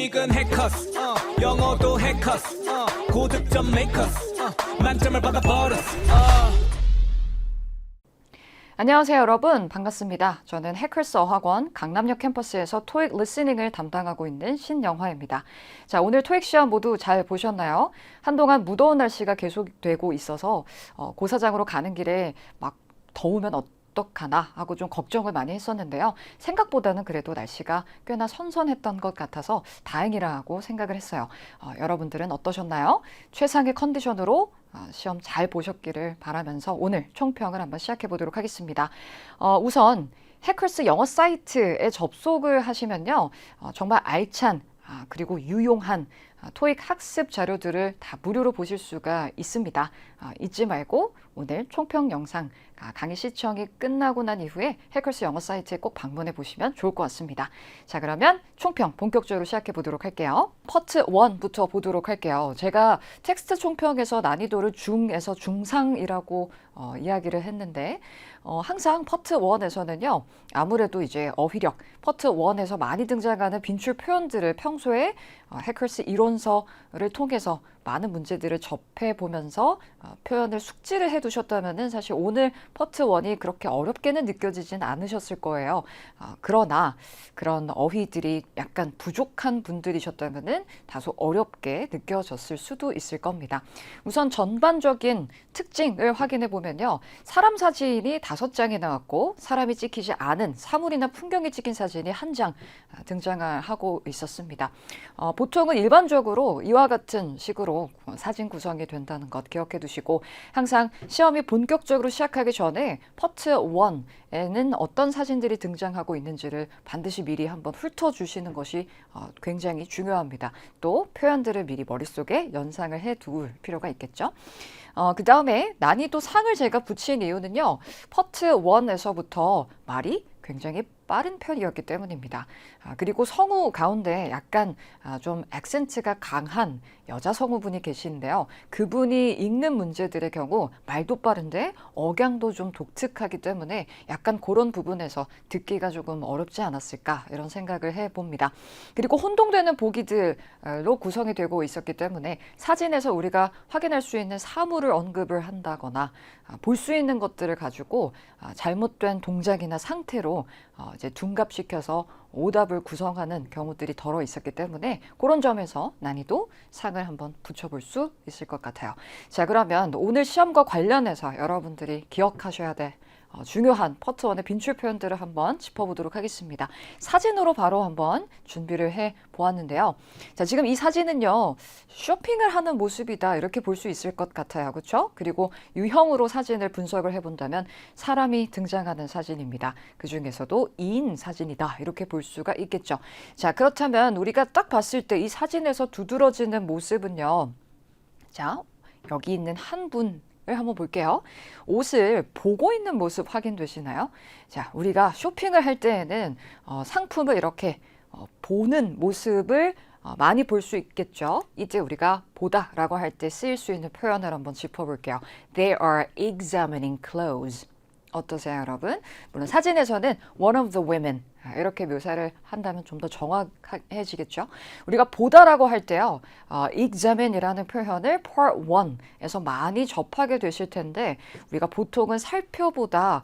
토익은 해커스 영어도 해커스 고득점 메이커스 만점을 받아버렸어 안녕하세요 여러분 반갑습니다. 저는 해커스 어학원 강남역 캠퍼스에서 토익 리스닝을 담당하고 있는 신영화입니다. 자, 오늘 토익 시험 모두 잘 보셨나요? 한동안 무더운 날씨가 계속되고 있어서 고사장으로 가는 길에 막 더우면 어떡하나 하고 좀 걱정을 많이 했었는데요. 생각보다는 그래도 날씨가 꽤나 선선했던 것 같아서 다행이라고 생각을 했어요. 여러분들은 어떠셨나요? 최상의 컨디션으로 시험 잘 보셨기를 바라면서 오늘 총평을 한번 시작해 보도록 하겠습니다. 우선 해커스 영어 사이트에 접속을 하시면요. 정말 알찬 그리고 유용한 토익 학습 자료들을 다 무료로 보실 수가 있습니다. 잊지 말고 오늘 총평 영상 강의 시청이 끝나고 난 이후에 해커스 영어 사이트에 꼭 방문해 보시면 좋을 것 같습니다. 자, 그러면 총평 본격적으로 시작해 보도록 할게요. 파트 1부터 보도록 할게요. 제가 텍스트 총평에서 난이도를 중에서 중상이라고 이야기를 했는데 항상 파트 1에서는요. 아무래도 이제 어휘력, 파트 1에서 많이 등장하는 빈출 표현들을 평소에 해커스 이론서를 통해서 많은 문제들을 접해보면서 표현을 숙지를 해두셨다면 사실 오늘 파트 1이 그렇게 어렵게는 느껴지진 않으셨을 거예요. 그러나 그런 어휘들이 약간 부족한 분들이셨다면 다소 어렵게 느껴졌을 수도 있을 겁니다. 우선 전반적인 특징을 확인해 보면요. 사람 사진이 5장이 나왔고 사람이 찍히지 않은 사물이나 풍경이 찍힌 사진이 1장 등장하고 있었습니다. 보통은 일반적으로 이와 같은 식으로 사진 구성이 된다는 것 기억해 두시고 항상 시험이 본격적으로 시작하기 전에 파트 1에는 어떤 사진들이 등장하고 있는지를 반드시 미리 한번 훑어주시는 것이 굉장히 중요합니다. 또 표현들을 미리 머릿속에 연상을 해둘 필요가 있겠죠. 그 다음에 난이도 상을 제가 붙인 이유는요. 파트 1에서부터 말이 굉장히 빠른 편이었기 때문입니다. 그리고 성우 가운데 약간 좀 액센트가 강한 여자 성우분이 계시는데요. 그분이 읽는 문제들의 경우 말도 빠른데 억양도 좀 독특하기 때문에 약간 그런 부분에서 듣기가 조금 어렵지 않았을까 이런 생각을 해봅니다. 그리고 혼동되는 보기들로 구성이 되고 있었기 때문에 사진에서 우리가 확인할 수 있는 사물을 언급을 한다거나 볼 수 있는 것들을 가지고 잘못된 동작이나 상태로 이제 둔갑시켜서 오답을 구성하는 경우들이 덜어 있었기 때문에 그런 점에서 난이도 상을 한번 붙여볼 수 있을 것 같아요. 자, 그러면 오늘 시험과 관련해서 여러분들이 기억하셔야 될 중요한 파트 1의 빈출 표현들을 한번 짚어보도록 하겠습니다. 사진으로 바로 한번 준비를 해 보았는데요. 자, 지금 이 사진은요. 쇼핑을 하는 모습이다 이렇게 볼 수 있을 것 같아요. 그렇죠? 그리고 유형으로 사진을 분석을 해본다면 사람이 등장하는 사진입니다. 그 중에서도 2인 사진이다 이렇게 볼 수가 있겠죠. 자, 그렇다면 우리가 딱 봤을 때 이 사진에서 두드러지는 모습은요. 자, 여기 있는 한 분 을 한번 볼게요. 옷을 보고 있는 모습 확인되시나요? 자, 우리가 쇼핑을 할 때에는 상품을 이렇게 보는 모습을 많이 볼 수 있겠죠. 이제 우리가 보다라고 할 때 쓰일 수 있는 표현을 한번 짚어볼게요. They are examining clothes. 어떠세요, 여러분? 물론 사진에서는 one of the women 이렇게 묘사를 한다면 좀 더 정확해지겠죠. 우리가 보다라고 할 때요. examine이라는 표현을 part 1에서 많이 접하게 되실 텐데 우리가 보통은 살펴보다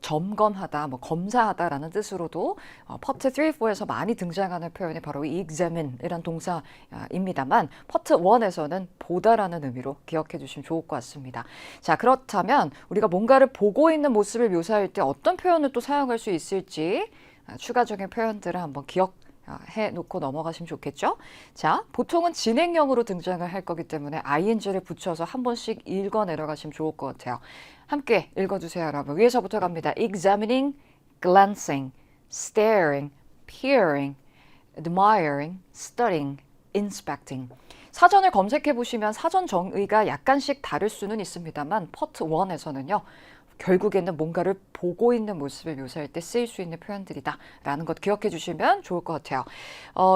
점검하다, 검사하다라는 뜻으로도 파트 3, 4에서 많이 등장하는 표현이 바로 이 examine이란 동사입니다만 파트 1에서는 보다라는 의미로 기억해 주시면 좋을 것 같습니다. 자, 그렇다면 우리가 뭔가를 보고 있는 모습을 묘사할 때 어떤 표현을 또 사용할 수 있을지 추가적인 표현들을 한번 기억해 놓고 넘어가시면 좋겠죠. 자, 보통은 진행형으로 등장을 할 거기 때문에 ing를 붙여서 한 번씩 읽어 내려가시면 좋을 것 같아요. 함께 읽어주세요, 여러분. 위에서부터 갑니다. Examining, glancing, staring, peering, admiring, studying, inspecting. 사전을 검색해 보시면 사전 정의가 약간씩 다를 수는 있습니다만 파트 1에서는요. 결국에는 뭔가를 보고 있는 모습을 묘사할 때 쓰일 수 있는 표현들이다 라는 것 기억해 주시면 좋을 것 같아요.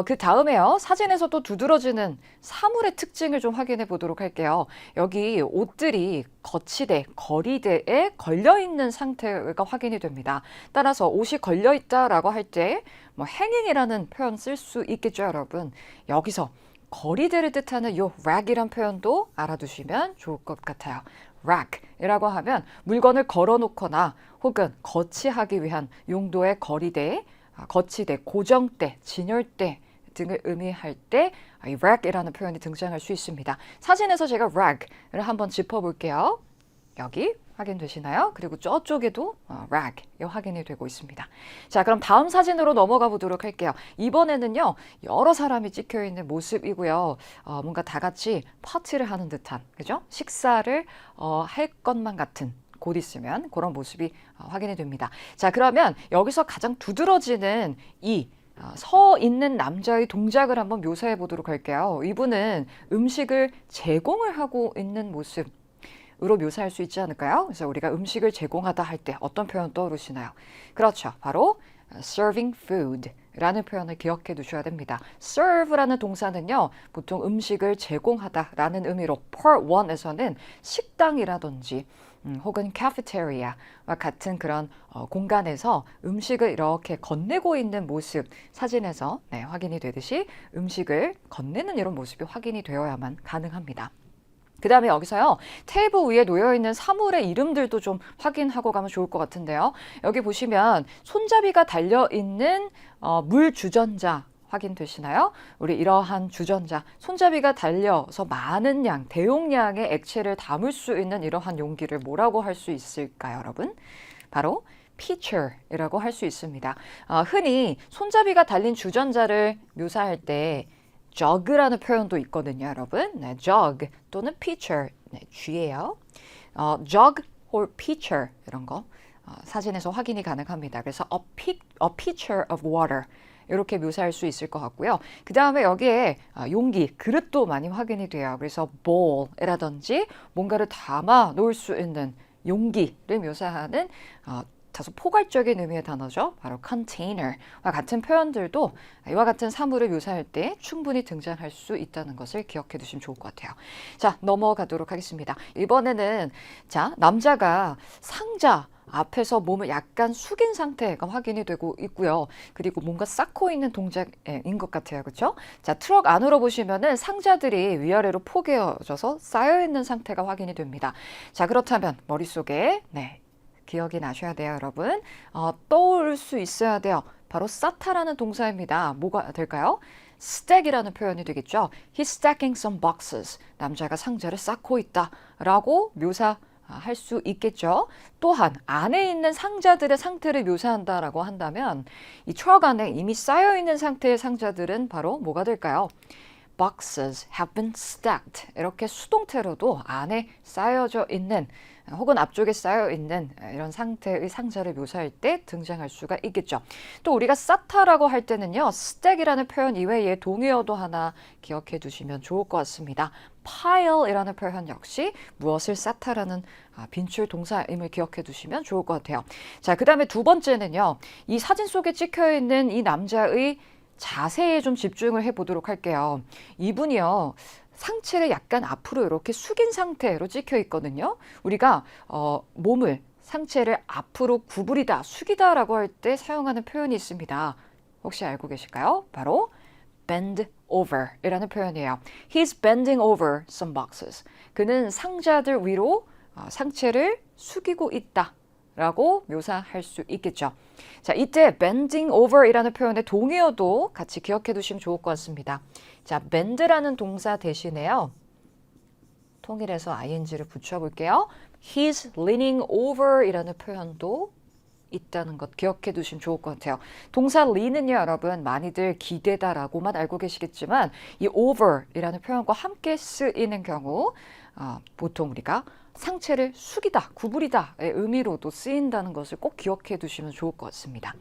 그 다음에요. 사진에서 또 두드러지는 사물의 특징을 좀 확인해 보도록 할게요. 여기 옷들이 거치대, 거리대에 걸려있는 상태가 확인이 됩니다. 따라서 옷이 걸려있다라고 할 때 뭐 hanging이라는 표현 쓸 수 있겠죠, 여러분. 여기서 거리대를 뜻하는 요 rack이란 표현도 알아두시면 좋을 것 같아요. rack이라고 하면 물건을 걸어놓거나 혹은 거치하기 위한 용도의 거리대, 거치대, 고정대, 진열대 등을 의미할 때 이 rack이라는 표현이 등장할 수 있습니다. 사진에서 제가 rack을 한번 짚어볼게요. 여기 확인되시나요? 그리고 저쪽에도 rack 확인이 되고 있습니다. 자, 그럼 다음 사진으로 넘어가 보도록 할게요. 이번에는요, 여러 사람이 찍혀 있는 모습이고요. 뭔가 다 같이 파티를 하는 듯한, 그죠? 식사를 할 것만 같은 곧 있으면 그런 모습이 확인이 됩니다. 자, 그러면 여기서 가장 두드러지는 이 서 있는 남자의 동작을 한번 묘사해 보도록 할게요. 이분은 음식을 제공을 하고 있는 모습. 으로 묘사할 수 있지 않을까요? 그래서 우리가 음식을 제공하다 할 때 어떤 표현 떠오르시나요? 그렇죠. 바로 serving food 라는 표현을 기억해 두셔야 됩니다. serve라는 동사는요, 보통 음식을 제공하다라는 의미로 part 1에서는 식당이라든지 혹은 cafeteria와 같은 그런 공간에서 음식을 이렇게 건네고 있는 모습, 사진에서 확인이 되듯이 음식을 건네는 이런 모습이 확인이 되어야만 가능합니다. 그 다음에 여기서요, 테이블 위에 놓여있는 사물의 이름들도 좀 확인하고 가면 좋을 것 같은데요. 여기 보시면 손잡이가 달려있는 물 주전자 확인되시나요? 우리 이러한 주전자, 손잡이가 달려서 많은 양, 대용량의 액체를 담을 수 있는 이러한 용기를 뭐라고 할 수 있을까요, 여러분? 바로 pitcher이라고 할 수 있습니다. 흔히 손잡이가 달린 주전자를 묘사할 때 jug라는 표현도 있거든요, 여러분. 네, jug 또는 pitcher, 네, G예요. jug or pitcher 이런 거 사진에서 확인이 가능합니다. 그래서 a pitcher of water 이렇게 묘사할 수 있을 것 같고요. 그 다음에 여기에 용기, 그릇도 많이 확인이 돼요. 그래서 bowl이라든지 뭔가를 담아 놓을 수 있는 용기를 묘사하는 다소 포괄적인 의미의 단어죠. 바로 container와 같은 표현들도 이와 같은 사물을 묘사할 때 충분히 등장할 수 있다는 것을 기억해 두시면 좋을 것 같아요. 자, 넘어가도록 하겠습니다. 이번에는 자, 남자가 상자 앞에서 몸을 약간 숙인 상태가 확인이 되고 있고요. 그리고 뭔가 쌓고 있는 동작인 것 같아요. 그렇죠? 자, 트럭 안으로 보시면은 상자들이 위아래로 포개어져서 쌓여 있는 상태가 확인이 됩니다. 자, 그렇다면 머릿속에 기억이 나셔야 돼요, 여러분. 떠올 수 있어야 돼요. 바로 쌓다라는 동사입니다. 뭐가 될까요? stack이라는 표현이 되겠죠. He's stacking some boxes. 남자가 상자를 쌓고 있다라고 묘사할 수 있겠죠. 또한 안에 있는 상자들의 상태를 묘사한다라고 한다면 이 트럭 안에 이미 쌓여 있는 상태의 상자들은 바로 뭐가 될까요? Boxes have been stacked. 이렇게 수동태로도 안에 쌓여져 있는 혹은 앞쪽에 쌓여있는 이런 상태의 상자를 묘사할 때 등장할 수가 있겠죠. 또 우리가 쌓다라고 할 때는요, stack이라는 표현 이외에 동의어도 하나 기억해 두시면 좋을 것 같습니다. pile이라는 표현 역시 무엇을 쌓다라는 빈출 동사임을 기억해 두시면 좋을 것 같아요. 자, 그 다음에 두 번째는요, 이 사진 속에 찍혀 있는 이 남자의 자세에 좀 집중을 해보도록 할게요. 이분이요, 상체를 약간 앞으로 이렇게 숙인 상태로 찍혀 있거든요. 우리가 몸을, 상체를 앞으로 구부리다, 숙이다라고 할 때 사용하는 표현이 있습니다. 혹시 알고 계실까요? 바로 bend over 이라는 표현이에요. He's bending over some boxes. 그는 상자들 위로 상체를 숙이고 있다 라고 묘사할 수 있겠죠. 자, 이때 bending over 이라는 표현의 동의어도 같이 기억해 두시면 좋을 것 같습니다. 자, bend라는 동사 대신에요, 통일해서 ing를 붙여볼게요. He's leaning over 이라는 표현도 있다는 것 기억해 두시면 좋을 것 같아요. 동사 lean은요, 여러분 많이들 기대다라고만 알고 계시겠지만 이 over 이라는 표현과 함께 쓰이는 경우 보통 우리가 상체를 숙이다, 구부리다의 의미로도 쓰인다는 것을 꼭 기억해 두시면 좋을 것 같습니다.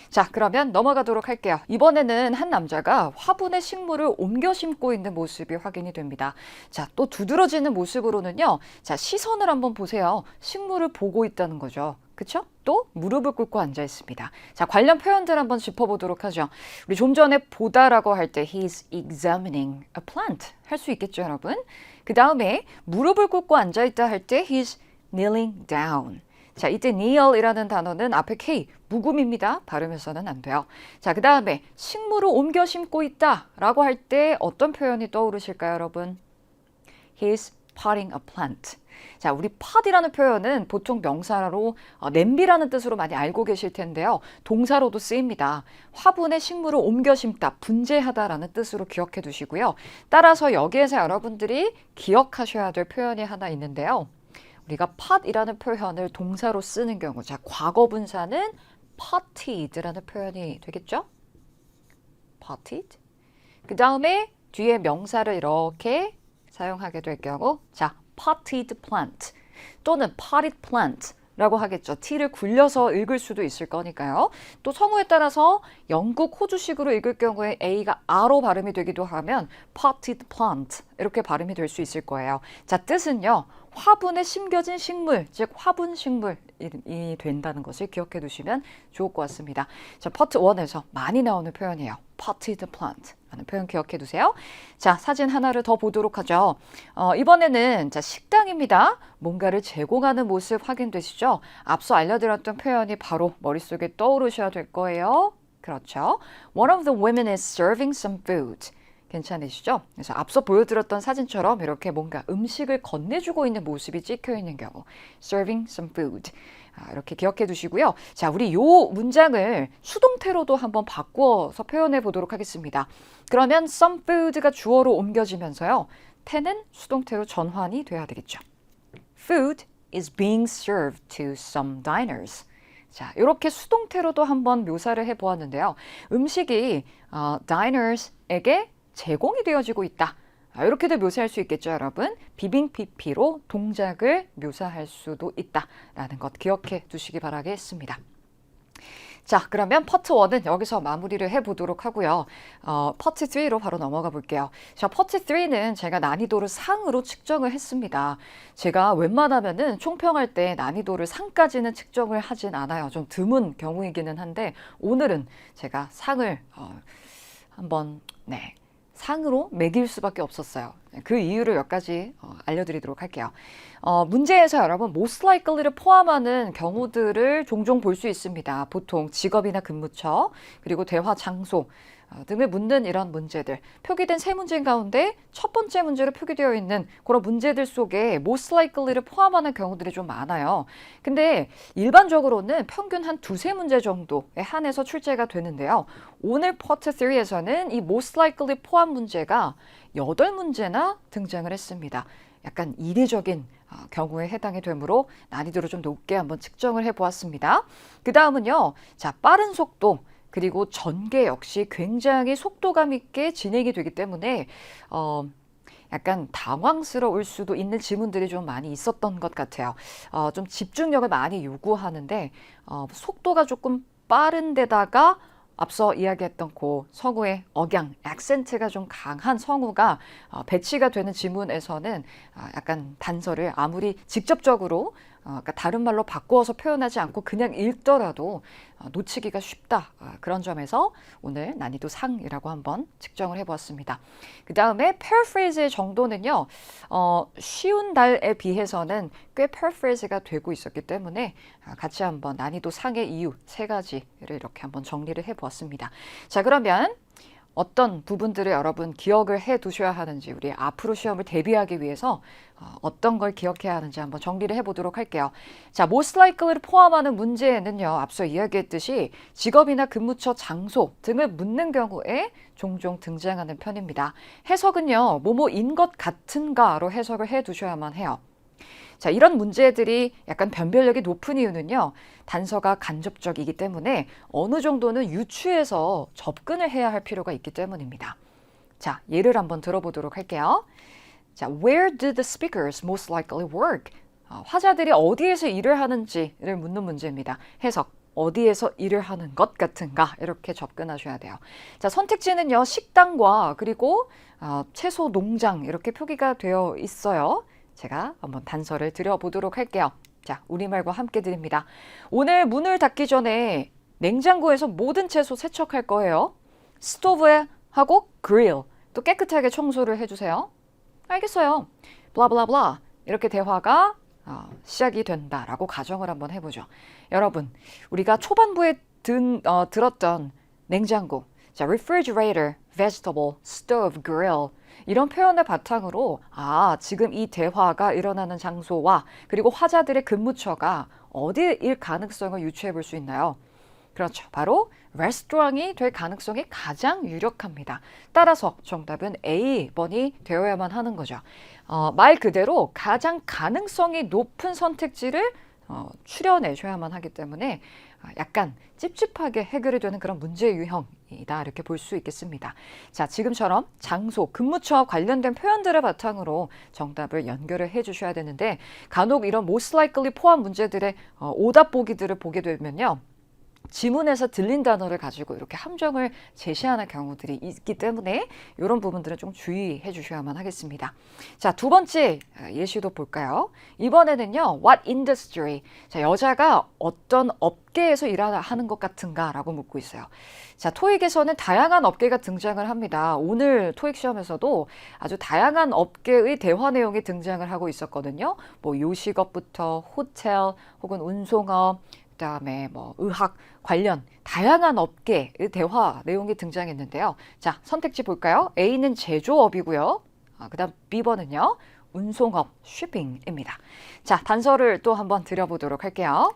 자, 그러면 넘어가도록 할게요. 이번에는 한 남자가 화분에 식물을 옮겨 심고 있는 모습이 확인이 됩니다. 자, 또 두드러지는 모습으로는요. 자, 시선을 한번 보세요. 식물을 보고 있다는 거죠. 그쵸? 또 무릎을 꿇고 앉아 있습니다. 자, 관련 표현들 한번 짚어보도록 하죠. 우리 좀 전에 보다라고 할 때 he's examining a plant 할 수 있겠죠, 여러분? 그 다음에 무릎을 꿇고 앉아 있다 할 때 he's kneeling down. 자, 이때 kneel이라는 단어는 앞에 K, 묵음입니다. 발음해서는 안 돼요. 자, 그 다음에 식물을 옮겨 심고 있다 라고 할 때 어떤 표현이 떠오르실까요, 여러분? He's potting a plant. 자, 우리 pot이라는 표현은 보통 명사로 냄비라는 뜻으로 많이 알고 계실 텐데요. 동사로도 쓰입니다. 화분에 식물을 옮겨 심다, 분재하다라는 뜻으로 기억해 두시고요. 따라서 여기에서 여러분들이 기억하셔야 될 표현이 하나 있는데요. 우리가 pot이라는 표현을 동사로 쓰는 경우, 자, 과거 분사는 potted라는 표현이 되겠죠? potted. 그 다음에 뒤에 명사를 이렇게 사용하게 될 경우, 자, potted plant 또는 potted plant 라고 하겠죠. T를 굴려서 읽을 수도 있을 거니까요. 또 성우에 따라서 영국, 호주식으로 읽을 경우에 A가 R로 발음이 되기도 하면 potted plant 이렇게 발음이 될 수 있을 거예요. 자, 뜻은요. 화분에 심겨진 식물, 즉 화분 식물이 된다는 것을 기억해 두시면 좋을 것 같습니다. 자, 파트 1에서 많이 나오는 표현이에요. potted plant 라는 표현 기억해 두세요. 자, 사진 하나를 더 보도록 하죠. 이번에는 자, 식당입니다. 뭔가를 제공하는 모습 확인되시죠? 앞서 알려드렸던 표현이 바로 머릿속에 떠오르셔야 될 거예요. 그렇죠. One of the women is serving some food. 괜찮으시죠? 그래서 앞서 보여드렸던 사진처럼 이렇게 뭔가 음식을 건네주고 있는 모습이 찍혀 있는 경우 serving some food 이렇게 기억해 두시고요. 자, 우리 요 문장을 수동태로도 한번 바꾸어서 표현해 보도록 하겠습니다. 그러면 some food가 주어로 옮겨지면서요. 태는 수동태로 전환이 돼야 되겠죠. Food is being served to some diners. 자, 이렇게 수동태로도 한번 묘사를 해보았는데요. 음식이 diners에게 제공이 되어지고 있다. 이렇게도 묘사할 수 있겠죠, 여러분. 비빙 PP로 동작을 묘사할 수도 있다라는 것 기억해 두시기 바라겠습니다. 자, 그러면 파트 1은 여기서 마무리를 해보도록 하고요. 파트 3로 바로 넘어가 볼게요. 자, 파트 3는 제가 난이도를 상으로 측정을 했습니다. 제가 웬만하면은 총평할 때 난이도를 상까지는 측정을 하진 않아요. 좀 드문 경우이기는 한데 오늘은 제가 상을 한번 상으로 매길 수밖에 없었어요. 그 이유를 몇 가지 알려드리도록 할게요. 문제에서 여러분 most likely를 포함하는 경우들을 종종 볼 수 있습니다. 보통 직업이나 근무처 그리고 대화 장소 등을 묻는 이런 문제들. 표기된 세 문제 가운데 첫 번째 문제로 표기되어 있는 그런 문제들 속에 most likely를 포함하는 경우들이 좀 많아요. 근데 일반적으로는 평균 한 두세 문제 정도에 한해서 출제가 되는데요. 오늘 파트 3에서는 이 most likely 포함 문제가 8문제나 등장을 했습니다. 약간 이례적인 경우에 해당이 되므로 난이도를 좀 높게 한번 측정을 해보았습니다. 그 다음은요. 자, 빠른 속도 그리고 전개 역시 굉장히 속도감 있게 진행이 되기 때문에 약간 당황스러울 수도 있는 지문들이 좀 많이 있었던 것 같아요. 좀 집중력을 많이 요구하는데 속도가 조금 빠른 데다가 앞서 이야기했던 그 성우의 억양, 액센트가 좀 강한 성우가 배치가 되는 지문에서는 약간 단서를 아무리 직접적으로 그러니까 다른 말로 바꾸어서 표현하지 않고 그냥 읽더라도 놓치기가 쉽다. 그런 점에서 오늘 난이도 상이라고 한번 측정을 해보았습니다. 그 다음에 paraphrase의 정도는요. 쉬운 달에 비해서는 꽤 paraphrase가 되고 있었기 때문에 같이 한번 난이도 상의 이유 3가지를 이렇게 한번 정리를 해보았습니다. 자, 그러면 어떤 부분들을 여러분 기억을 해 두셔야 하는지 우리 앞으로 시험을 대비하기 위해서 어떤 걸 기억해야 하는지 한번 정리를 해보도록 할게요. 자, most likely를 포함하는 문제에는요. 앞서 이야기했듯이 직업이나 근무처, 장소 등을 묻는 경우에 종종 등장하는 편입니다. 해석은요. 뭐뭐인 것 같은가로 해석을 해 두셔야만 해요. 자, 이런 문제들이 약간 변별력이 높은 이유는요. 단서가 간접적이기 때문에 어느 정도는 유추해서 접근을 해야 할 필요가 있기 때문입니다. 자, 예를 한번 들어보도록 할게요. 자, where do the speakers most likely work? 화자들이 어디에서 일을 하는지를 묻는 문제입니다. 해석. 어디에서 일을 하는 것 같은가 이렇게 접근하셔야 돼요. 자, 선택지는요. 식당과 그리고 채소 농장 이렇게 표기가 되어 있어요. 제가 한번 단서를 드려보도록 할게요. 자, 우리말과 함께 드립니다. 오늘 문을 닫기 전에 냉장고에서 모든 채소 세척할 거예요. 스토브에 하고 그릴 또 깨끗하게 청소를 해주세요. 알겠어요. 블라블라블라 이렇게 대화가 시작이 된다라고 가정을 한번 해보죠. 여러분, 우리가 초반부에 들었던 냉장고, 자, refrigerator, vegetable, stove, grill 이런 표현을 바탕으로 지금 이 대화가 일어나는 장소와 그리고 화자들의 근무처가 어디일 가능성을 유추해 볼 수 있나요? 그렇죠. 바로 레스토랑이 될 가능성이 가장 유력합니다. 따라서 정답은 A번이 되어야만 하는 거죠. 말 그대로 가장 가능성이 높은 선택지를 추려내셔야만 하기 때문에 약간 찝찝하게 해결이 되는 그런 문제 유형이다 이렇게 볼 수 있겠습니다. 자, 지금처럼 장소, 근무처와 관련된 표현들을 바탕으로 정답을 연결을 해주셔야 되는데 간혹 이런 most likely 포함 문제들의 오답 보기들을 보게 되면요. 지문에서 들린 단어를 가지고 이렇게 함정을 제시하는 경우들이 있기 때문에 이런 부분들은 좀 주의해 주셔야만 하겠습니다. 자, 두 번째 예시도 볼까요? 이번에는요. What industry? 자, 여자가 어떤 업계에서 일하는 것 같은가 라고 묻고 있어요. 자, 토익에서는 다양한 업계가 등장을 합니다. 오늘 토익 시험에서도 아주 다양한 업계의 대화 내용이 등장을 하고 있었거든요. 뭐 요식업부터 호텔 혹은 운송업 그다음에 뭐 의학 관련 다양한 업계의 대화 내용이 등장했는데요. 자, 선택지 볼까요? A는 제조업이고요. 그다음 B번은요. 운송업, 쉬핑입니다. 자, 단서를 또 한번 드려보도록 할게요.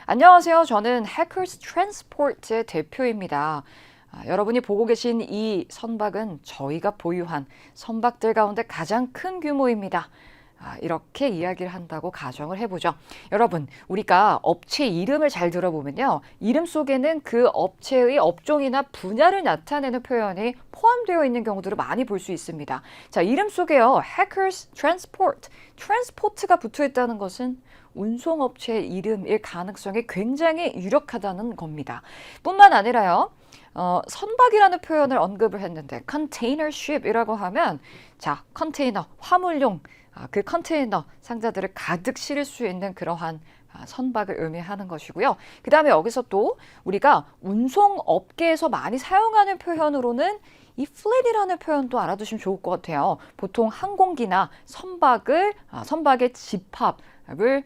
안녕하세요. 저는 Hackers Transport의 대표입니다. 여러분이 보고 계신 이 선박은 저희가 보유한 선박들 가운데 가장 큰 규모입니다. 이렇게 이야기를 한다고 가정을 해보죠. 여러분, 우리가 업체 이름을 잘 들어보면요. 이름 속에는 그 업체의 업종이나 분야를 나타내는 표현이 포함되어 있는 경우들을 많이 볼 수 있습니다. 자, 이름 속에요. Hackers Transport, Transport가 붙어 있다는 것은 운송업체의 이름일 가능성이 굉장히 유력하다는 겁니다. 뿐만 아니라요. 선박이라는 표현을 언급을 했는데 container ship이라고 하면 자, 컨테이너, 화물용 그 컨테이너 상자들을 가득 실을 수 있는 그러한 선박을 의미하는 것이고요. 그 다음에 여기서 또 우리가 운송업계에서 많이 사용하는 표현으로는 이 fleet이라는 표현도 알아두시면 좋을 것 같아요. 보통 항공기나 선박의 집합을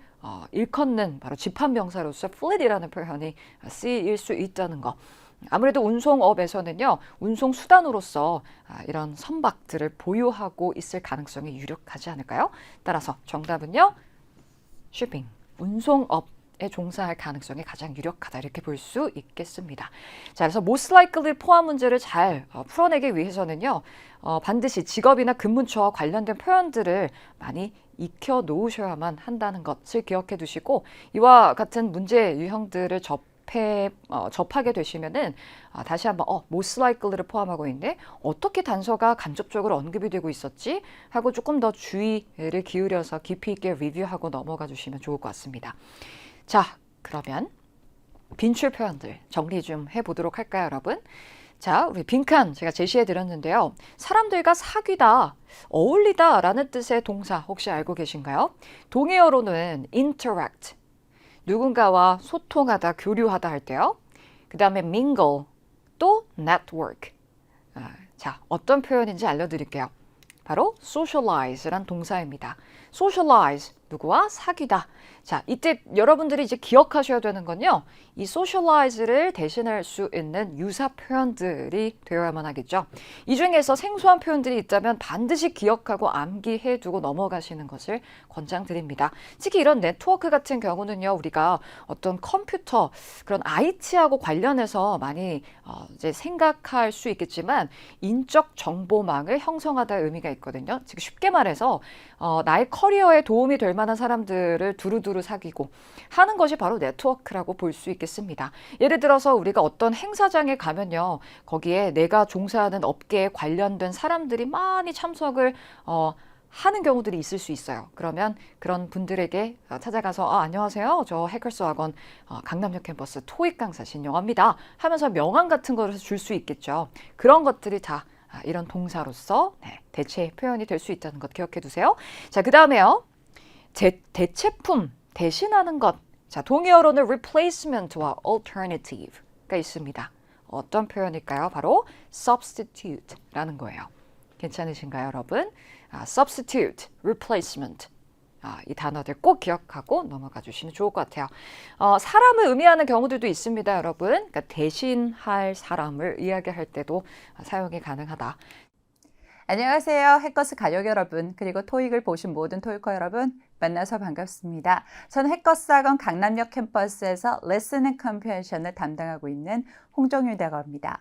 일컫는 바로 집합명사로서 fleet이라는 표현이 쓰일 수 있다는 거. 아무래도 운송업에서는요, 운송수단으로서 이런 선박들을 보유하고 있을 가능성이 유력하지 않을까요? 따라서 정답은요, 쉬핑, 운송업에 종사할 가능성이 가장 유력하다 이렇게 볼 수 있겠습니다. 자, 그래서 most likely 포함 문제를 잘 풀어내기 위해서는요, 반드시 직업이나 근무처와 관련된 표현들을 많이 익혀 놓으셔야만 한다는 것을 기억해 두시고 이와 같은 문제 유형들을 접하게 되시면은 다시 한번 most likely를 포함하고 있는데 어떻게 단서가 간접적으로 언급이 되고 있었지 하고 조금 더 주의를 기울여서 깊이 있게 리뷰하고 넘어가 주시면 좋을 것 같습니다. 자, 그러면 빈출 표현들 정리 좀 해보도록 할까요, 여러분? 자, 우리 빈칸 제가 제시해 드렸는데요. 사람들과 사귀다, 어울리다 라는 뜻의 동사 혹시 알고 계신가요? 동의어로는 interact, 누군가와 소통하다, 교류하다 할 때요. 그 다음에 mingle, 또 network. 자, 어떤 표현인지 알려드릴게요. 바로 socialize란 동사입니다. socialize, 누구와 사귀다. 자, 이때 여러분들이 이제 기억하셔야 되는 건요. 이 socialize를 대신할 수 있는 유사 표현들이 되어야만 하겠죠. 이 중에서 생소한 표현들이 있다면 반드시 기억하고 암기해 두고 넘어가시는 것을 권장드립니다. 특히 이런 네트워크 같은 경우는요. 우리가 어떤 컴퓨터, 그런 IT하고 관련해서 많이 이제 생각할 수 있겠지만 인적 정보망을 형성하다의 의미가 있거든요. 즉 쉽게 말해서 나의 커리어에 도움이 될 만한 사람들을 두루두루 사귀고 하는 것이 바로 네트워크라고 볼 수 있겠습니다. 예를 들어서 우리가 어떤 행사장에 가면요. 거기에 내가 종사하는 업계에 관련된 사람들이 많이 참석을 하는 경우들이 있을 수 있어요. 그러면 그런 분들에게 찾아가서 안녕하세요. 저 해커스 학원 강남역 캠퍼스 토익 강사 신영화입니다. 하면서 명함 같은 거를 줄 수 있겠죠. 그런 것들이 다 이런 동사로서 대체 표현이 될 수 있다는 것 기억해 두세요. 자, 그 다음에요. 대체품, 대신하는 것. 자, 동의어로는 replacement와 alternative가 있습니다. 어떤 표현일까요? 바로 substitute라는 거예요. 괜찮으신가요, 여러분? substitute, replacement. 이 단어들 꼭 기억하고 넘어가 주시면 좋을 것 같아요. 사람을 의미하는 경우들도 있습니다, 여러분. 그러니까 대신할 사람을 이야기할 때도 사용이 가능하다. 안녕하세요. 해커스 가족 여러분, 그리고 토익을 보신 모든 토익커 여러분, 만나서 반갑습니다. 저는 해커스 학원 강남역 캠퍼스에서 레슨 앤 컴프레hension을 담당하고 있는 홍정유 대거입니다.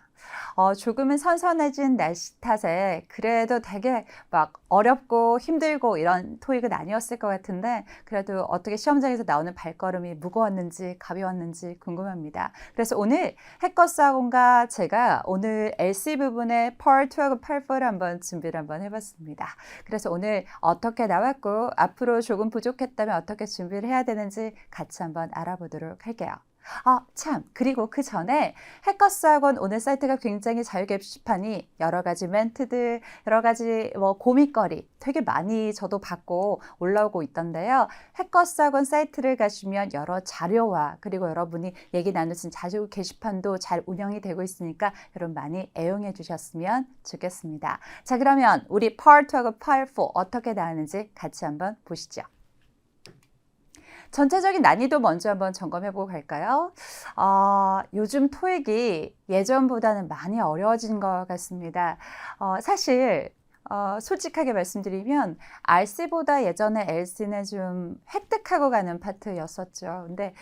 조금은 선선해진 날씨 탓에 그래도 되게 막 어렵고 힘들고 이런 토익은 아니었을 것 같은데 그래도 어떻게 시험장에서 나오는 발걸음이 무거웠는지 가벼웠는지 궁금합니다. 그래서 오늘 해커스 학원과 제가 오늘 LC 부분의 Part 2하고 Part 4를 한번 준비를 한번 해봤습니다. 그래서 오늘 어떻게 나왔고 앞으로 조금 부족했다면 어떻게 준비를 해야 되는지 같이 한번 알아보도록 할게요. 참, 그리고 그 전에 해커스 학원 오늘 사이트가 굉장히 자유 게시판이 여러 가지 멘트들, 여러 가지 고민거리 되게 많이 저도 받고 올라오고 있던데요. 해커스 학원 사이트를 가시면 여러 자료와 그리고 여러분이 얘기 나누신 자유 게시판도 잘 운영이 되고 있으니까 여러분 많이 애용해 주셨으면 좋겠습니다. 자, 그러면 우리 Part 2하고 Part 4 어떻게 나왔는지 같이 한번 보시죠. 전체적인 난이도 먼저 한번 점검해보고 갈까요? 요즘 토익이 예전보다는 많이 어려워진 것 같습니다. 사실 솔직하게 말씀드리면 RC보다 예전에 LC는 좀 획득하고 가는 파트였었죠. 근데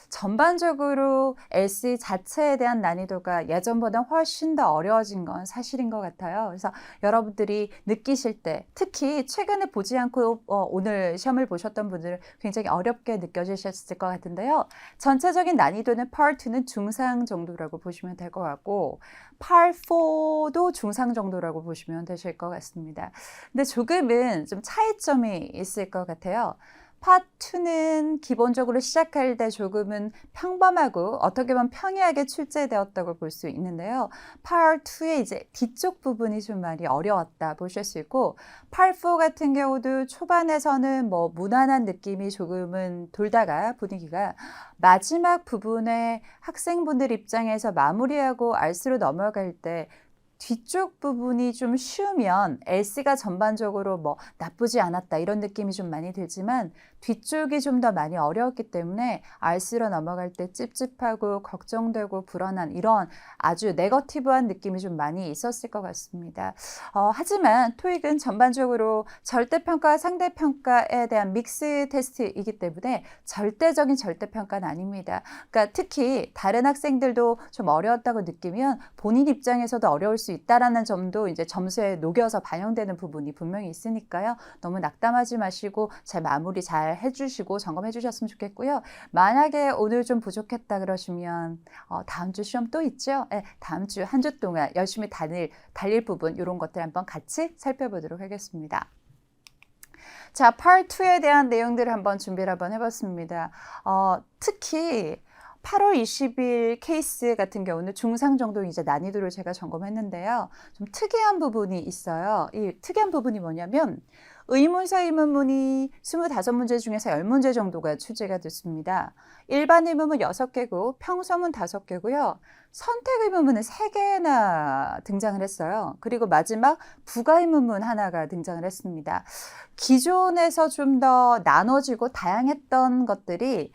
전반적으로 LC 자체에 대한 난이도가 예전보다 훨씬 더 어려워진 건 사실인 것 같아요. 그래서 여러분들이 느끼실 때 특히 최근에 보지 않고 오늘 시험을 보셨던 분들은 굉장히 어렵게 느껴지셨을 것 같은데요. 전체적인 난이도는 Part 2는 중상 정도라고 보시면 될 것 같고 Part 4도 중상 정도라고 보시면 되실 것 같습니다. 근데 조금은 좀 차이점이 있을 것 같아요. Part 2는 기본적으로 시작할 때 조금은 평범하고 어떻게 보면 평이하게 출제되었다고 볼 수 있는데요. Part 2의 이제 뒤쪽 부분이 좀 많이 어려웠다 보실 수 있고 Part 4 같은 경우도 초반에서는 무난한 느낌이 조금은 돌다가 분위기가 마지막 부분에 학생분들 입장에서 마무리하고 RC로 넘어갈 때 뒤쪽 부분이 좀 쉬우면 LC가 전반적으로 나쁘지 않았다 이런 느낌이 좀 많이 들지만 뒤쪽이 좀 더 많이 어려웠기 때문에 RC로 넘어갈 때 찝찝하고 걱정되고 불안한 이런 아주 네거티브한 느낌이 좀 많이 있었을 것 같습니다. 하지만 토익은 전반적으로 절대평가와 상대평가에 대한 믹스 테스트이기 때문에 절대적인 절대평가는 아닙니다. 그러니까 특히 다른 학생들도 좀 어려웠다고 느끼면 본인 입장에서도 어려울 수 있다라는 점도 이제 점수에 녹여서 반영되는 부분이 분명히 있으니까요. 너무 낙담하지 마시고 잘 마무리 잘 해주시고 점검해 주셨으면 좋겠고요. 만약에 오늘 좀 부족했다 그러시면 다음 주 시험 또 있죠? 네, 다음 주 한 주 동안 열심히 달릴 부분 이런 것들 한번 같이 살펴보도록 하겠습니다. 자, Part 2에 대한 내용들을 한번 준비를 한번 해봤습니다. 특히 8월 20일 케이스 같은 경우는 중상 정도 이제 난이도를 제가 점검했는데요. 좀 특이한 부분이 있어요. 이 특이한 부분이 뭐냐면 의문사 의문문이 25문제 중에서 10문제 정도가 출제가 됐습니다. 일반 의문문 6개고 평서문 5개고요. 선택 의문문은 3개나 등장을 했어요. 그리고 마지막 부가 의문문 하나가 등장을 했습니다. 기존에서 좀 더 나눠지고 다양했던 것들이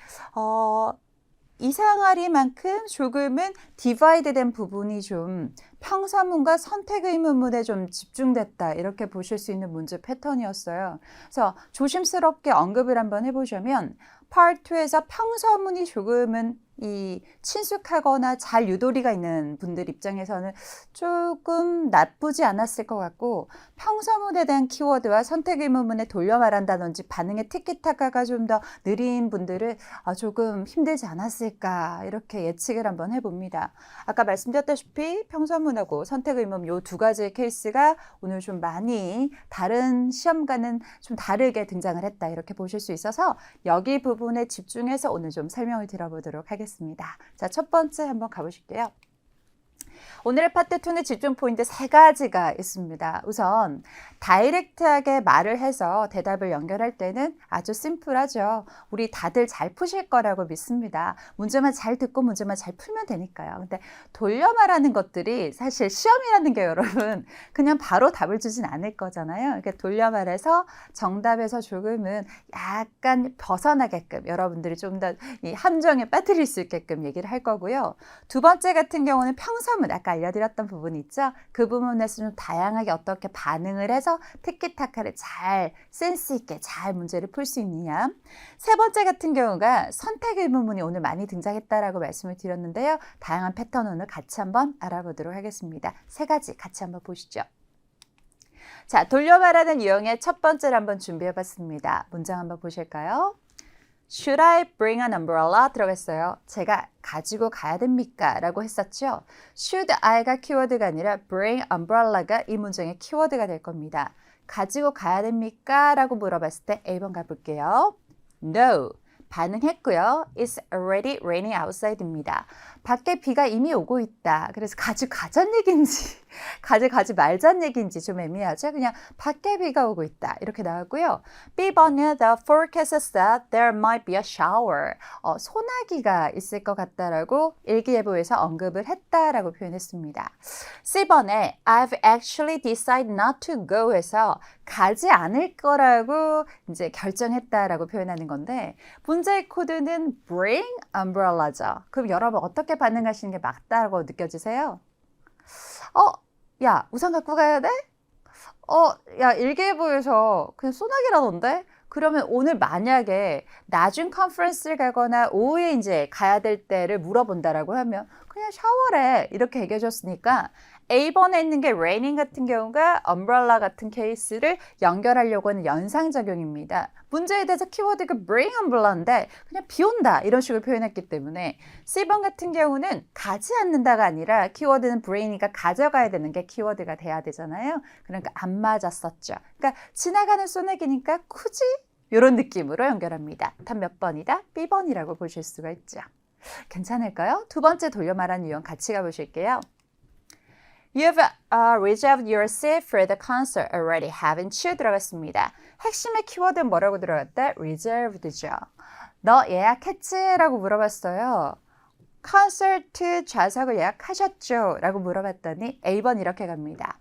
이상하리만큼 조금은 디바이드 된 부분이 좀 평서문과 선택 의문문에 좀 집중됐다 이렇게 보실 수 있는 문제 패턴이었어요. 그래서 조심스럽게 언급을 한번 해보자면 Part 2에서 평서문이 조금은 이 친숙하거나 잘 유도리가 있는 분들 입장에서는 조금 나쁘지 않았을 것 같고 평서문에 대한 키워드와 선택 의문문에 돌려 말한다든지 반응의 티키타카가 좀 더 느린 분들은 조금 힘들지 않았을까 이렇게 예측을 한번 해봅니다. 아까 말씀드렸다시피 평서문하고 선택 의문 이 두 가지의 케이스가 오늘 좀 많이 다른 시험과는 좀 다르게 등장을 했다 이렇게 보실 수 있어서 여기 부분에 집중해서 오늘 좀 설명을 드려보도록 하겠습니다. 자, 첫 번째 한번 가보실게요. 오늘의 파트 2는 집중 포인트 3가지가 있습니다. 우선 다이렉트하게 말을 해서 대답을 연결할 때는 아주 심플하죠. 우리 다들 잘 푸실 거라고 믿습니다. 문제만 잘 듣고 문제만 잘 풀면 되니까요. 근데 돌려 말하는 것들이 사실 시험이라는 게 여러분 그냥 바로 답을 주진 않을 거잖아요. 이렇게 돌려 말해서 정답에서 조금은 약간 벗어나게끔 여러분들이 좀 더 이 함정에 빠뜨릴 수 있게끔 얘기를 할 거고요. 두 번째 같은 경우는 평서문 아까 알려드렸던 부분이 있죠. 그 부분에서 좀 다양하게 어떻게 반응을 해서 티키타카를 잘 센스 있게 잘 문제를 풀 수 있느냐. 세 번째 같은 경우가 선택 의문문이 오늘 많이 등장했다라고 말씀을 드렸는데요. 다양한 패턴 오늘 같이 한번 알아보도록 하겠습니다. 3가지 같이 한번 보시죠. 자, 돌려 말하는 유형의 첫 번째를 한번 준비해 봤습니다. 문장 한번 보실까요? Should I bring an umbrella? 들어갔어요. 제가 가지고 가야 됩니까? 라고 했었죠. Should I가 키워드가 아니라 bring umbrella가 이 문장의 키워드가 될 겁니다. 가지고 가야 됩니까? 라고 물어봤을 때 A번 가볼게요. No. 반응했고요. It's already raining outside입니다. 밖에 비가 이미 오고 있다. 그래서 가자는 얘기인지 가지 말자는 얘기인지 좀 애매하죠. 그냥 밖에 비가 오고 있다. 이렇게 나왔고요. B번은 the forecast said there might be a shower. 소나기가 있을 것 같다라고 일기예보에서 언급을 했다라고 표현했습니다. C번에 I've actually decided not to go 해서 가지 않을 거라고 이제 결정했다라고 표현하는 건데 문제의 코드는 bring umbrella죠. 그럼 여러분 어떻게 반응하시는 게 맞다고 느껴지세요? 야, 우산 갖고 가야 돼? 야, 일기예보에서 그냥 소나기라던데? 그러면 오늘 만약에 나중 컨퍼런스를 가거나 오후에 이제 가야 될 때를 물어본다라고 하면 그냥 샤워래 이렇게 얘기해 줬으니까 A번에 있는 게 raining 같은 경우가 umbrella 같은 케이스를 연결하려고 하는 연상작용입니다. 문제에 대해서 키워드가 bring umbrella인데 그냥 비 온다 이런 식으로 표현했기 때문에 C번 같은 경우는 가지 않는다가 아니라 키워드는 bring이니까 가져가야 되는 게 키워드가 돼야 되잖아요. 그러니까 안 맞았었죠. 그러니까 지나가는 소나기니까 굳이 이런 느낌으로 연결합니다. 답 몇 번이다? B번이라고 보실 수가 있죠. 괜찮을까요? 두 번째 돌려 말하는 유형 같이 가보실게요. You've reserved your seat for the concert already, haven't you? 들어갔습니다. 핵심의 키워드는 뭐라고 들어갔다? reserved죠. 너 예약했지? 라고 물어봤어요. 콘서트 좌석을 예약하셨죠? 라고 물어봤더니 A번 이렇게 갑니다.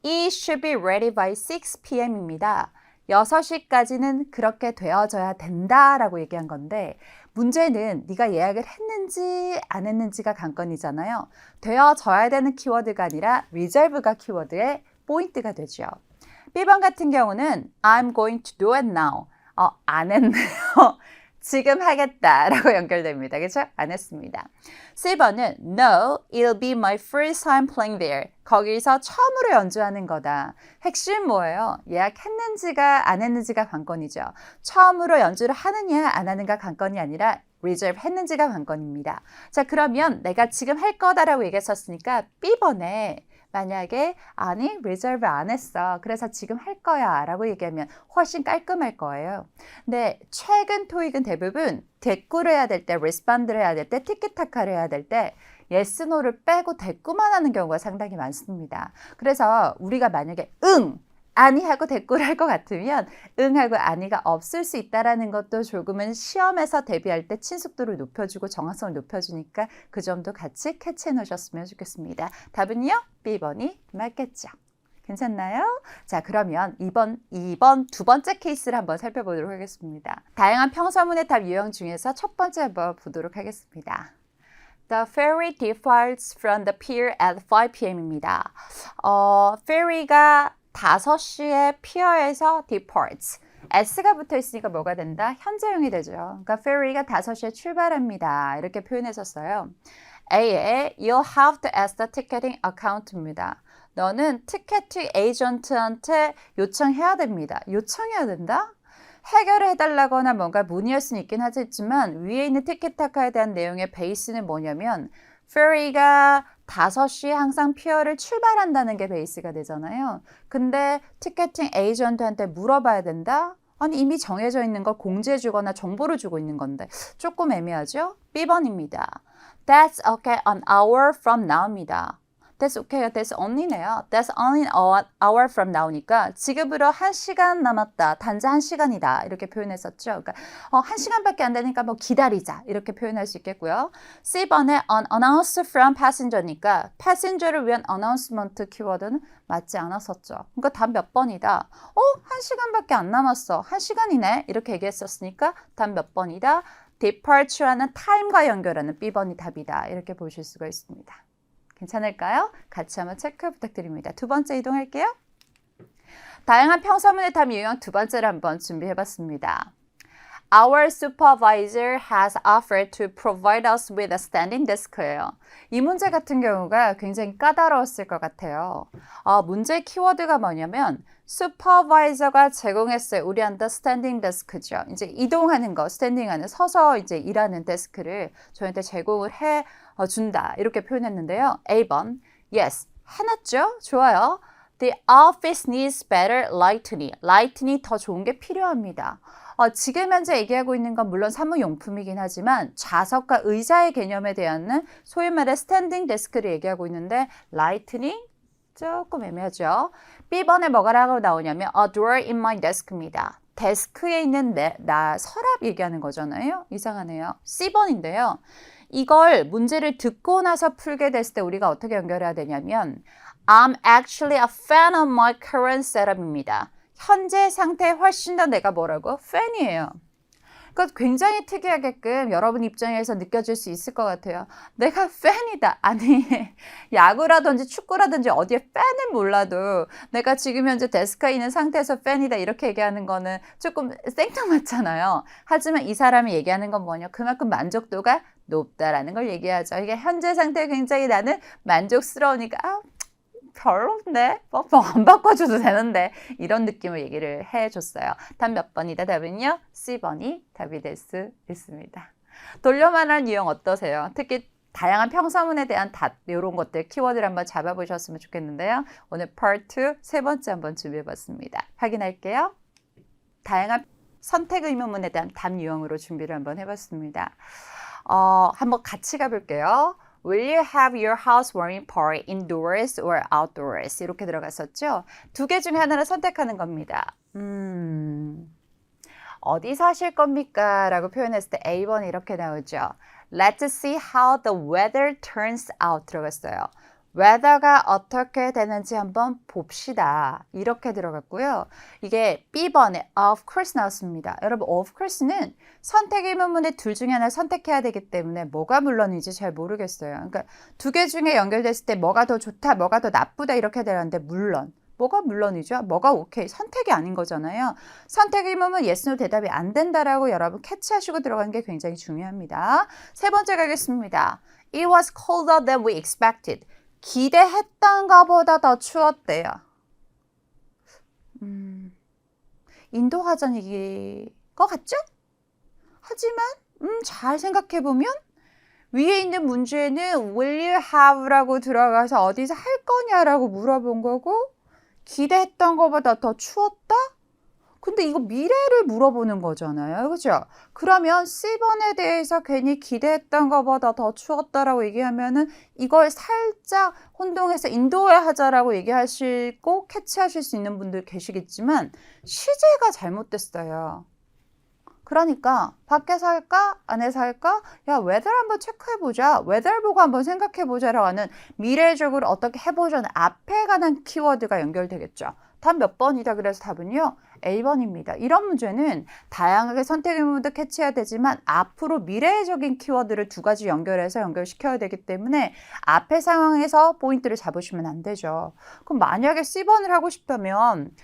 It should be ready by 6 p.m.입니다. 6시까지는 그렇게 되어져야 된다라고 얘기한 건데 문제는 네가 예약을 했는지 안 했는지가 관건이잖아요. 되어져야 되는 키워드가 아니라 reserve가 키워드의 포인트가 되죠. B번 같은 경우는 I'm going to do it now. 안 했네요. 지금 하겠다라고 연결됩니다. 그렇죠? 안 했습니다. C번은 No, it'll be my first time playing there. 거기서 처음으로 연주하는 거다. 핵심 뭐예요? 예약했는지가 안 했는지가 관건이죠. 처음으로 연주를 하느냐 안 하는가 관건이 아니라 reserve 했는지가 관건입니다. 자, 그러면 내가 지금 할 거다라고 얘기했었으니까 B번에 만약에 아니 reserve 안 했어. 그래서 지금 할 거야 라고 얘기하면 훨씬 깔끔할 거예요. 근데 최근 토익은 대부분 대꾸를 해야 될 때, respond를 해야 될 때, 티키타카를 해야 될 때 yes, no를 빼고 대꾸만 하는 경우가 상당히 많습니다. 그래서 우리가 만약에 응! 아니 하고 대꾸를 할 것 같으면 응하고 아니가 없을 수 있다는 것도 조금은 시험에서 대비할 때 친숙도를 높여주고 정확성을 높여주니까 그 점도 같이 캐치해 놓으셨으면 좋겠습니다. 답은요? B번이 맞겠죠. 괜찮나요? 자, 그러면 2번 두 번째 케이스를 한번 살펴보도록 하겠습니다. 다양한 평서문의 답 유형 중에서 첫 번째 한번 보도록 하겠습니다. The ferry departs from the pier at 5 p.m.입니다. ferry가 5시에 피어에서 departs. s가 붙어 있으니까 뭐가 된다? 현재형이 되죠. 그러니까 ferry가 5시에 출발합니다. 이렇게 표현했었어요. A에 you'll have to ask the ticketing account입니다. 너는 티켓팅 에이전트한테 요청해야 됩니다. 요청해야 된다? 해결을 해달라거나 뭔가 문의할 수는 있긴 하겠지만 위에 있는 티켓타카에 대한 내용의 베이스는 뭐냐면 ferry가 5시에 항상 피어를 출발한다는 게 베이스가 되잖아요. 근데 티켓팅 에이전트한테 물어봐야 된다? 아니 이미 정해져 있는 걸 공지해 주거나 정보를 주고 있는 건데 조금 애매하죠? B번입니다. That's okay an hour from now입니다. That's okay, that's only네요. That's only an hour from now니까 지금부터 1시간 남았다. 단지 1시간이다. 이렇게 표현했었죠. 그러니까 1시간밖에 안 되니까 뭐 기다리자. 이렇게 표현할 수 있겠고요. C번에 an announce from passenger니까 passenger를 위한 announcement 키워드는 맞지 않았었죠. 그러니까 답 몇 번이다. 1시간밖에 안 남았어. 1시간이네. 이렇게 얘기했었으니까 답 몇 번이다. departure하는 time과 연결하는 B번이 답이다. 이렇게 보실 수가 있습니다. 괜찮을까요? 같이 한번 체크 부탁드립니다. 두 번째 이동할게요. 다양한 평서문의 답 유형 두 번째를 한번 준비해봤습니다. Our supervisor has offered to provide us with a standing desk예요. 이 문제 같은 경우가 굉장히 까다로웠을 것 같아요. 문제 키워드가 뭐냐면 supervisor가 제공했어요. 우리한테 standing desk죠. 이제 이동하는 거, 스탠딩하는 서서 이제 일하는 데스크를 저희한테 제공을 해 준다. 이렇게 표현했는데요. A번, yes, 해놨죠? 좋아요. The office needs better lighting. lighting이 더 좋은 게 필요합니다. 지금 현재 얘기하고 있는 건 물론 사무용품이긴 하지만 좌석과 의자의 개념에 대한 소위 말해 스탠딩 데스크를 얘기하고 있는데 라이트닝 조금 애매하죠. B번에 뭐가라고 나오냐면 a door in my desk입니다. 데스크에 있는 나 서랍 얘기하는 거잖아요. 이상하네요. C번인데요. 이걸 문제를 듣고 나서 풀게 됐을 때 우리가 어떻게 연결해야 되냐면 I'm actually a fan of my current setup입니다. 현재 상태에 훨씬 더 내가 뭐라고? 팬이에요. 그러니까 굉장히 특이하게끔 여러분 입장에서 느껴질 수 있을 것 같아요. 내가 팬이다. 아니 야구라든지 축구라든지 어디에 팬을 몰라도 내가 지금 현재 데스크에 있는 상태에서 팬이다 이렇게 얘기하는 거는 조금 생뚱맞잖아요. 하지만 이 사람이 얘기하는 건 뭐냐? 그만큼 만족도가 높다라는 걸 얘기하죠. 이게 현재 상태에 굉장히 나는 만족스러우니까 별론데? 뭐 안 바꿔줘도 되는데 이런 느낌을 얘기를 해줬어요. 답 몇 번이다? 답은요? C번이 답이 될 수 있습니다. 돌려 말하는 유형 어떠세요? 특히 다양한 평서문에 대한 답 이런 것들 키워드를 한번 잡아보셨으면 좋겠는데요. 오늘 Part 2 세 번째 한번 준비해봤습니다. 확인할게요. 다양한 선택 의문문에 대한 답 유형으로 준비를 한번 해봤습니다. 한번 같이 가볼게요. Will you have your housewarming party indoors or outdoors? 이렇게 들어갔었죠. 두 개 중에 하나를 선택하는 겁니다. 어디서 하실 겁니까? 라고 표현했을 때 A번이 이렇게 나오죠. Let's see how the weather turns out 들어갔어요. weather가 어떻게 되는지 한번 봅시다. 이렇게 들어갔고요. 이게 B번에 of course 나왔습니다. 여러분 of course는 선택 의문문의 둘 중에 하나를 선택해야 되기 때문에 뭐가 물론인지 잘 모르겠어요. 그러니까 두 개 중에 연결됐을 때 뭐가 더 좋다, 뭐가 더 나쁘다 이렇게 되는데 물론. 뭐가 물론이죠? 뭐가 오케이? 선택이 아닌 거잖아요. 선택 의문문 yes, no 대답이 안 된다라고 여러분 캐치하시고 들어가는 게 굉장히 중요합니다. 세 번째 가겠습니다. It was colder than we expected. 기대했던 것보다 더 추웠대요. 인도 화전이길 것 같죠? 하지만 잘 생각해보면 위에 있는 문제는 will you have라고 들어가서 어디서 할 거냐라고 물어본 거고 기대했던 것보다 더 추웠다? 근데 이거 미래를 물어보는 거잖아요. 그죠? 그러면 C번에 대해서 괜히 기대했던 것보다 더 추웠다라고 얘기하면은 이걸 살짝 혼동해서 인도에 하자라고 얘기하시고 캐치하실 수 있는 분들 계시겠지만 시제가 잘못됐어요. 그러니까 밖에서 할까? 안에서 할까? 야, 웨더 한번 체크해보자. 웨더 보고 한번 생각해보자라고 하는 미래적으로 어떻게 해보자는 앞에 관한 키워드가 연결되겠죠. 답 몇 번이다 그래서 답은요. A번입니다. 이런 문제는 다양하게 선택 의문도 캐치해야 되지만 앞으로 미래적인 키워드를 두 가지 연결해서 연결시켜야 되기 때문에 앞의 상황에서 포인트를 잡으시면 안 되죠. 그럼 만약에 C번을 하고 싶다면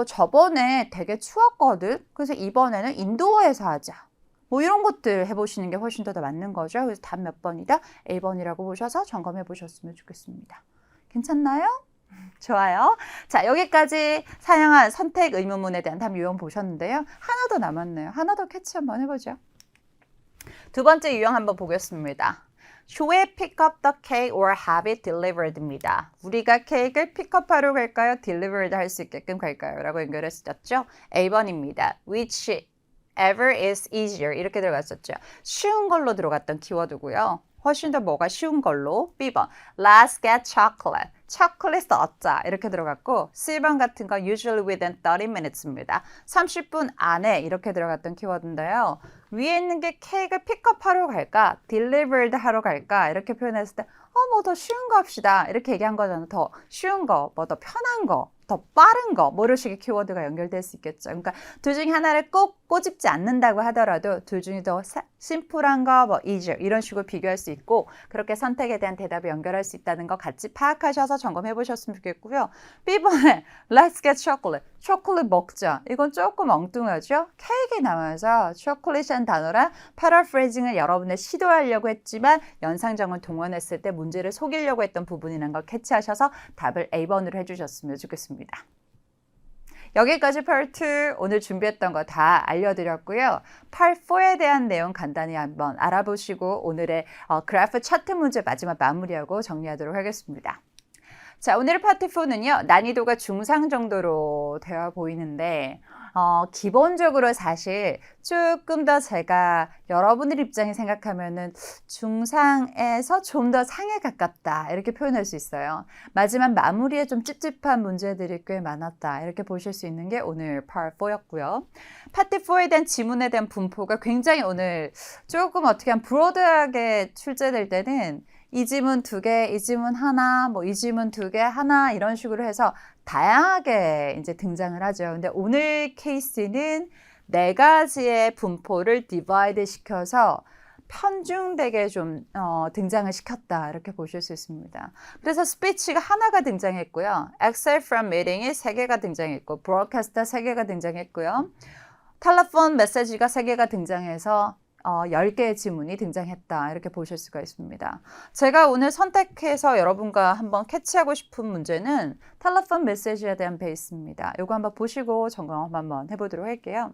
저번에 되게 추웠거든. 그래서 이번에는 인도어에서 하자. 뭐 이런 것들 해보시는 게 훨씬 더 맞는 거죠. 그래서 답 몇 번이다? A번이라고 보셔서 점검해 보셨으면 좋겠습니다. 괜찮나요? 좋아요. 자, 여기까지 사용한 선택 의문문에 대한 답 유형 보셨는데요. 하나 더 남았네요. 하나 더 캐치 한번 해보죠. 두 번째 유형 한번 보겠습니다. Should we pick up the cake or have it delivered입니다. 우리가 케이크를 픽업하러 갈까요? delivered 할 수 있게끔 갈까요? 라고 연결했었죠. A번입니다. Which ever is easier 이렇게 들어갔었죠. 쉬운 걸로 들어갔던 키워드고요. 훨씬 더 뭐가 쉬운 걸로. B번 Let's get chocolate. 초콜릿 얻자 이렇게 들어갔고 C번 같은 건 usually within 30 minutes입니다. 30분 안에 이렇게 들어갔던 키워드인데요. 위에 있는 게 케이크를 픽업하러 갈까? delivered 하러 갈까? 이렇게 표현했을 때 뭐 더 쉬운 거 합시다. 이렇게 얘기한 거잖아요. 더 쉬운 거, 뭐 더 편한 거, 더 빠른 거, 뭐 이런 식의 키워드가 연결될 수 있겠죠. 그러니까 둘 중에 하나를 꼭 꼬집지 않는다고 하더라도 둘 중에 더 심플한 거, 뭐 easier 이런 식으로 비교할 수 있고 그렇게 선택에 대한 대답을 연결할 수 있다는 거 같이 파악하셔서 점검해 보셨으면 좋겠고요. B번에 Let's get chocolate. 초콜릿 먹자. 이건 조금 엉뚱하죠? 케이크에 나와서 초콜릿이라는 단어랑 패러프레이징을 여러분들 시도하려고 했지만 연상정을 동원했을 때 문제를 속이려고 했던 부분이라는 걸 캐치하셔서 답을 A번으로 해주셨으면 좋겠습니다. 여기까지 Part 2 오늘 준비했던 거 다 알려드렸고요. Part 4에 대한 내용 간단히 한번 알아보시고 오늘의 그래프 차트 문제 마지막 마무리하고 정리하도록 하겠습니다. 자, 오늘의 파트 4는요. 난이도가 중상 정도로 되어 보이는데 기본적으로 사실 조금 더 제가 여러분들 입장에 생각하면은 중상에서 좀 더 상에 가깝다 이렇게 표현할 수 있어요. 마지막 마무리에 좀 찝찝한 문제들이 꽤 많았다 이렇게 보실 수 있는 게 오늘 Part 4였고요. 파트 4에 대한 지문에 대한 분포가 굉장히 오늘 조금 어떻게 하면 브로드하게 출제될 때는 이 지문 2개, 이 지문 하나, 뭐 이 지문 2개, 하나 이런 식으로 해서 다양하게 이제 등장을 하죠. 근데 오늘 케이스는 4가지의 분포를 디바이드 시켜서 편중되게 좀 등장을 시켰다 이렇게 보실 수 있습니다. 그래서 스피치가 하나가 등장했고요. Exit from meeting이 3개가 등장했고 브로드캐스터 3개가 등장했고요. 텔레폰 메시지가 3개가 등장해서 10개의 지문이 등장했다 이렇게 보실 수가 있습니다. 제가 오늘 선택해서 여러분과 한번 캐치하고 싶은 문제는 텔레폰 메시지에 대한 베이스입니다. 이거 한번 보시고 점검 한번 해보도록 할게요.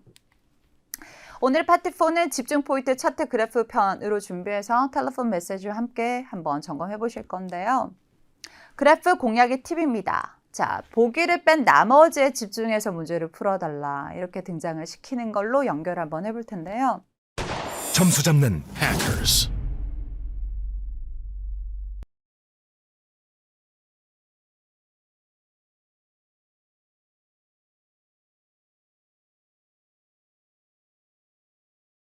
오늘 파트 4는 집중 포인트 차트 그래프 편으로 준비해서 텔레폰 메시지와 함께 한번 점검해 보실 건데요. 그래프 공략의 팁입니다. 자, 보기를 뺀 나머지에 집중해서 문제를 풀어달라 이렇게 등장을 시키는 걸로 연결 한번 해볼 텐데요. 점수 잡는 Hackers.